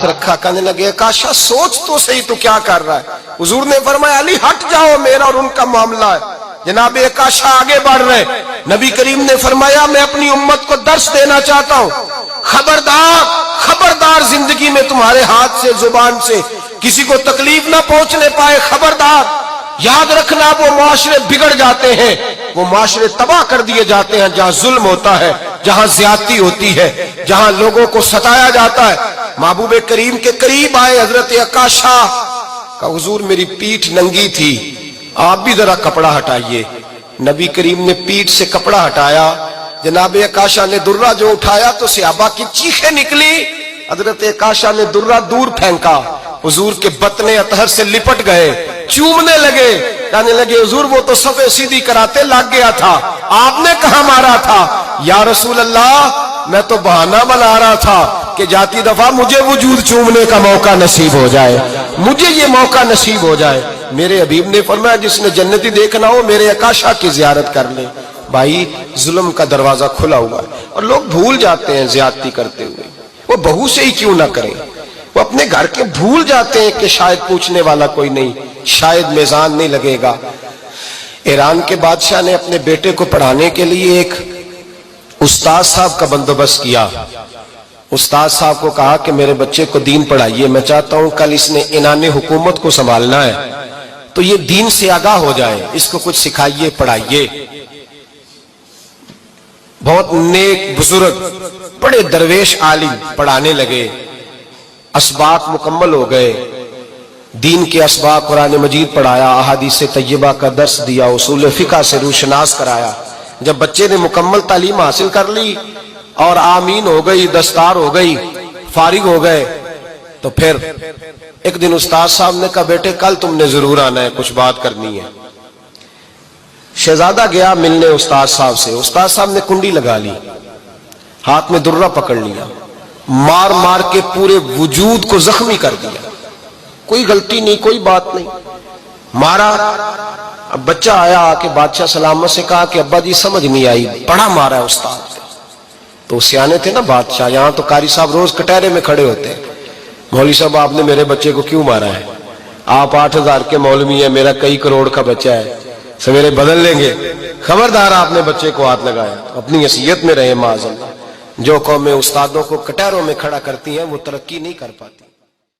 ہاتھ رکھا, کہنے لگے کاشا سوچ تو صحیح تو کیا کر رہا ہے. حضور نے فرمایا علی ہٹ جاؤ, میرا اور ان کا معاملہ ہے. جناب کاشا آگے بڑھ رہے. نبی کریم نے فرمایا میں اپنی امت کو درس دینا چاہتا ہوں, خبردار خبردار زندگی میں تمہارے ہاتھ سے زبان سے کسی کو تکلیف نہ پہنچنے پائے, خبردار. یاد رکھنا وہ معاشرے بگڑ جاتے ہیں, وہ معاشرے تباہ کر دیے جاتے ہیں جہاں ظلم ہوتا ہے, جہاں زیادتی ہوتی ہے, جہاں لوگوں کو ستایا جاتا ہے. محبوب کریم کے قریب آئے حضرت عکاشہ, کہا حضور میری پیٹھ ننگی تھی, آپ بھی ذرا کپڑا ہٹائیے. نبی کریم نے پیٹھ سے کپڑا ہٹایا. جناب عکاشہ نے درہ جو اٹھایا تو صحابہ کی چیخیں نکلی. حضرت عکاشہ نے درہ دور پھینکا, حضور کے بطن اطہر سے لپٹ گئے, چومنے لگے, کہنے لگے حضور وہ تو صفے سیدھی کراتے لگ گیا تھا, آپ نے کہاں مارا تھا. یا رسول اللہ میں تو بہانہ بنا رہا تھا کہ جاتی دفعہ مجھے وجود چومنے کا موقع نصیب ہو جائے, مجھے یہ موقع نصیب ہو جائے. میرے حبیب نے فرمایا جس نے جنتی دیکھنا ہو میرے عکاشہ کی زیارت کر لے. بھائی ظلم کا دروازہ کھلا ہوا ہے اور لوگ بھول جاتے ہیں زیادتی کرتے ہوئے. وہ بہو سے ہی کیوں نہ کریں, وہ اپنے گھر کے بھول جاتے ہیں کہ شاید پوچھنے والا کوئی نہیں, شاید میزان نہیں لگے گا. ایران کے بادشاہ نے اپنے بیٹے کو پڑھانے کے لیے ایک استاد صاحب کا بندوبست کیا. استاد صاحب کو کہا کہ میرے بچے کو دین پڑھائیے, میں چاہتا ہوں کل اس نے عنان حکومت کو سنبھالنا ہے تو یہ دین سے آگاہ ہو جائے, اس کو کچھ سکھائیے پڑھائیے. بہت نیک بزرگ بڑے درویش عالم پڑھانے لگے, اسباق مکمل ہو گئے, دین کے اسباق قرآن مجید پڑھایا, احادیث طیبہ کا درس دیا, اصول فقہ سے روشناس کرایا. جب بچے نے مکمل تعلیم حاصل کر لی اور آمین ہو گئی, دستار ہو گئی, فارغ ہو گئے, تو پھر ایک دن استاد صاحب نے کہا بیٹے کل تم نے ضرور آنا ہے, کچھ بات کرنی ہے. شہزادہ گیا ملنے استاد صاحب سے. استاد صاحب نے کنڈی لگا لی, ہاتھ میں درہ پکڑ لیا, مار مار کے پورے وجود کو زخمی کر دیا. کوئی غلطی نہیں, کوئی بات نہیں, مارا. اب بچہ آیا آ کے بادشاہ سلامت سے کہا کہ ابا جی سمجھ نہیں آئی, بڑا مارا ہے استاد. تو سیانے تھے نا بادشاہ, یہاں تو قاری صاحب روز کٹہرے میں کھڑے ہوتے ہیں, مولوی صاحب آپ نے میرے بچے کو کیوں مارا ہے, آپ 8000 کے مولوی ہیں, میرا کئی کروڑ کا بچہ ہے, سویرے بدل لیں گے. خبردار آپ نے بچے کو ہاتھ لگایا, اپنی حیثیت میں رہے معاذ اللہ. جو قومیں استادوں کو کٹہروں میں کھڑا کرتی ہیں وہ ترقی نہیں کر پاتی.